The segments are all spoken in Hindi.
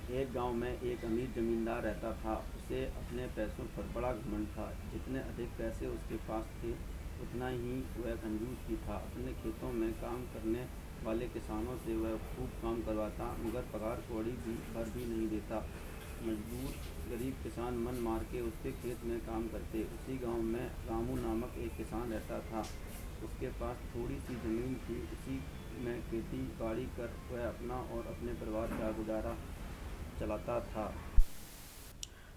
एक गांव में एक अमीर जमींदार रहता था। उसे अपने पैसों पर बड़ा घमंड था। जितने अधिक पैसे उसके पास थे, उतना ही वह कंजूस भी था। अपने खेतों में काम करने वाले किसानों से वह खूब काम करवाता, मगर पगार कौड़ी भी भर भी नहीं देता। मजबूर गरीब किसान मन मार के उसके खेत में काम करते। उसी गांव में रामू नामक एक किसान रहता था। उसके पास थोड़ी सी ज़मीन थी। उसी में खेती बाड़ी कर वह अपना और अपने परिवार का गुजारा चलाता था।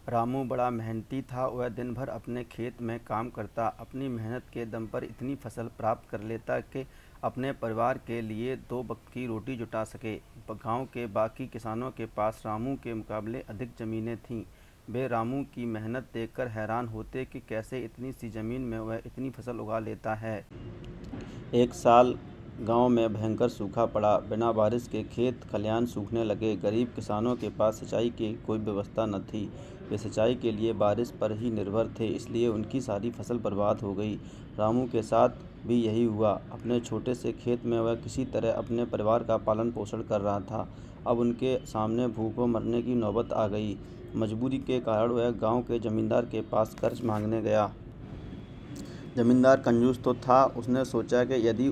रामू बड़ा मेहनती था। वह दिन भर अपने खेत में काम करता, अपनी मेहनत के दम पर इतनी फसल प्राप्त कर लेता कि अपने परिवार के लिए दो वक्त की रोटी जुटा सके। गांव के बाकी किसानों के पास रामू के मुकाबले अधिक ज़मीनें थीं। वे रामू की मेहनत देखकर हैरान होते कि कैसे इतनी सी ज़मीन में वह इतनी फसल उगा लेता है। एक साल गांव में भयंकर सूखा पड़ा। बिना बारिश के खेत खलिहान सूखने लगे। गरीब किसानों के पास सिंचाई की कोई व्यवस्था न थी। वे सिंचाई के लिए बारिश पर ही निर्भर थे, इसलिए उनकी सारी फसल बर्बाद हो गई। रामू के साथ भी यही हुआ। अपने छोटे से खेत में वह किसी तरह अपने परिवार का पालन पोषण कर रहा था। अब उनके सामने भूखों मरने की नौबत आ गई। मजबूरी के कारण वह गांव के जमींदार के पास कर्ज मांगने गया। जमींदार कंजूस तो था। उसने सोचा कि यदि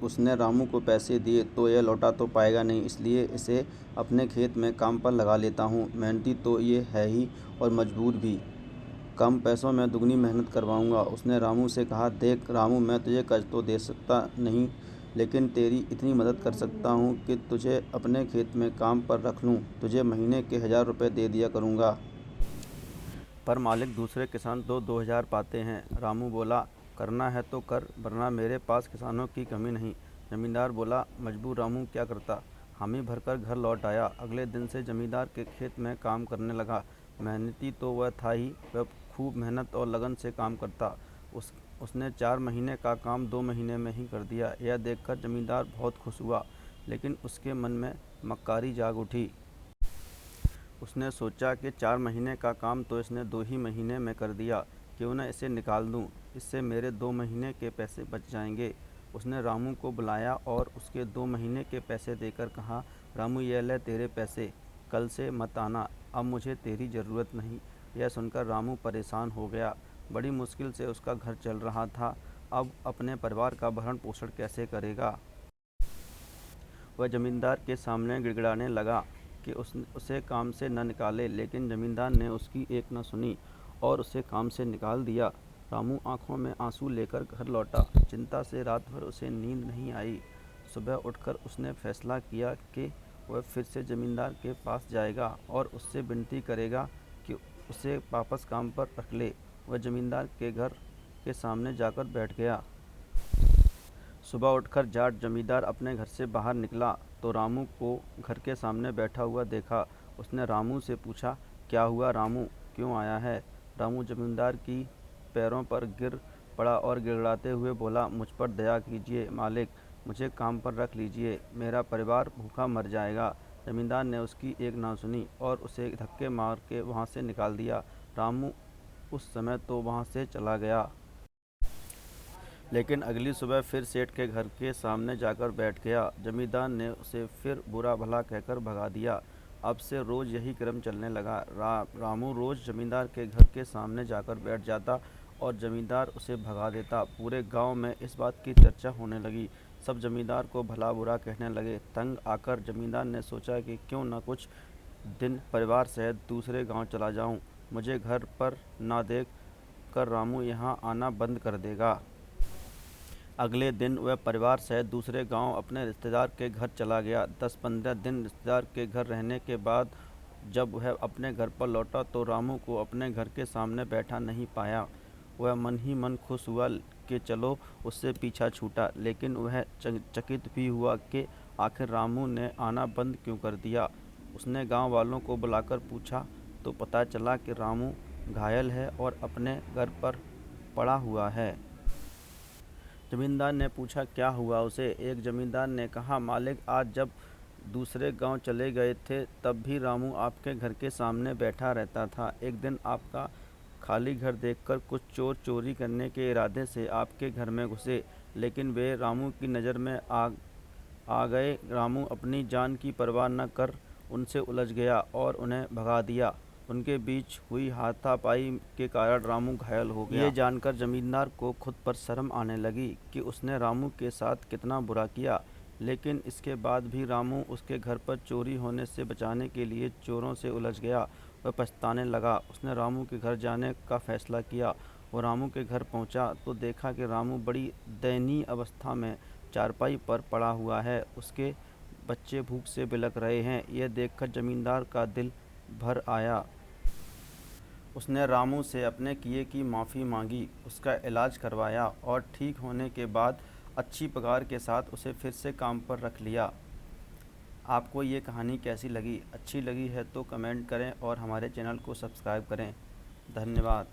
उसने रामू को पैसे दिए तो यह लौटा तो पाएगा नहीं, इसलिए इसे अपने खेत में काम पर लगा लेता हूँ। मेहनती तो ये है ही और मजबूर भी। कम पैसों में दुगनी मेहनत करवाऊँगा। उसने रामू से कहा, देख रामू, मैं तुझे कर्ज तो दे सकता नहीं, लेकिन तेरी इतनी मदद कर सकता हूँ कि तुझे अपने खेत में काम पर रख लूँ। तुझे महीने के 1000 रुपये दे दिया करूँगा। पर मालिक, दूसरे किसान तो 2000 पाते हैं। रामू बोला, करना है तो कर, वरना मेरे पास किसानों की कमी नहीं। जमींदार बोला, मजबूर रामू क्या करता। हामी भरकर घर लौट आया। अगले दिन से जमींदार के खेत में काम करने लगा। मेहनती तो वह था ही, वह खूब मेहनत और लगन से काम करता। उसने 4 महीने का काम 2 महीने में ही कर दिया। यह देखकर जमींदार बहुत खुश हुआ, लेकिन उसके मन में मक्कारी जाग उठी। उसने सोचा कि 4 महीने का काम तो इसने 2 ही महीने में कर दिया, क्यों न इसे निकाल दूँ। इससे मेरे 2 महीने के पैसे बच जाएंगे। उसने रामू को बुलाया और उसके 2 महीने के पैसे देकर कहा, रामू, ये ले तेरे पैसे, कल से मत आना, अब मुझे तेरी ज़रूरत नहीं। यह सुनकर रामू परेशान हो गया। बड़ी मुश्किल से उसका घर चल रहा था। अब अपने परिवार का भरण पोषण कैसे करेगा। वह जमींदार के सामने गिड़गिड़ाने लगा कि उसे काम से न निकाले, लेकिन जमींदार ने उसकी एक न सुनी और उसे काम से निकाल दिया। रामू आंखों में आंसू लेकर घर लौटा। चिंता से रात भर उसे नींद नहीं आई। सुबह उठकर उसने फैसला किया कि वह फिर से जमींदार के पास जाएगा और उससे विनती करेगा कि उसे वापस काम पर रख ले। वह जमींदार के घर के सामने जाकर बैठ गया। सुबह उठकर जाट जमींदार अपने घर से बाहर निकला तो रामू को घर के सामने बैठा हुआ देखा। उसने रामू से पूछा, क्या हुआ रामू, क्यों आया है। रामू जमींदार की पैरों पर गिर पड़ा और गिड़गिड़ाते हुए बोला, मुझ पर दया कीजिए मालिक, मुझे काम पर रख लीजिए, मेरा परिवार भूखा मर जाएगा। जमींदार ने उसकी एक ना सुनी और उसे धक्के मार के वहाँ से निकाल दिया। रामू उस समय तो वहाँ से चला गया, लेकिन अगली सुबह फिर सेठ के घर के सामने जाकर बैठ गया। जमींदार ने उसे फिर बुरा भला कहकर भगा दिया। अब से रोज़ यही क्रम चलने लगा। रामू रोज़ जमींदार के घर के सामने जाकर बैठ जाता और जमींदार उसे भगा देता। पूरे गांव में इस बात की चर्चा होने लगी। सब जमींदार को भला बुरा कहने लगे। तंग आकर जमींदार ने सोचा कि क्यों न कुछ दिन परिवार सहित दूसरे गांव चला जाऊं। मुझे घर पर ना देख कर रामू यहाँ आना बंद कर देगा। अगले दिन वह परिवार सहित दूसरे गांव अपने रिश्तेदार के घर चला गया। 10-15 दिन रिश्तेदार के घर रहने के बाद जब वह अपने घर पर लौटा तो रामू को अपने घर के सामने बैठा नहीं पाया। वह मन ही मन खुश हुआ कि चलो उससे पीछा छूटा, लेकिन वह चकित भी हुआ कि आखिर रामू ने आना बंद क्यों कर दिया। उसने गांव वालों को बुलाकर पूछा तो पता चला कि रामू घायल है और अपने घर पर पड़ा हुआ है। जमींदार ने पूछा, क्या हुआ उसे। एक जमींदार ने कहा, मालिक, आज जब दूसरे गांव चले गए थे तब भी रामू आपके घर के सामने बैठा रहता था। एक दिन आपका खाली घर देखकर कुछ चोर चोरी करने के इरादे से आपके घर में घुसे, लेकिन वे रामू की नज़र में आ गए। रामू अपनी जान की परवाह न कर उनसे उलझ गया और उन्हें भगा दिया। उनके बीच हुई हाथापाई के कारण रामू घायल हो गया। ये जानकर जमींदार को खुद पर शर्म आने लगी कि उसने रामू के साथ कितना बुरा किया, लेकिन इसके बाद भी रामू उसके घर पर चोरी होने से बचाने के लिए चोरों से उलझ गया। वह पछताने लगा। उसने रामू के घर जाने का फैसला किया। वो रामू के घर पहुंचा तो देखा कि रामू बड़ी दयनीय अवस्था में चारपाई पर पड़ा हुआ है। उसके बच्चे भूख से बिलख रहे हैं। यह देखकर जमींदार का दिल भर आया। उसने रामू से अपने किए की माफ़ी मांगी, उसका इलाज करवाया और ठीक होने के बाद अच्छी पगार के साथ उसे फिर से काम पर रख लिया। आपको ये कहानी कैसी लगी? अच्छी लगी है तो कमेंट करें और हमारे चैनल को सब्सक्राइब करें। धन्यवाद।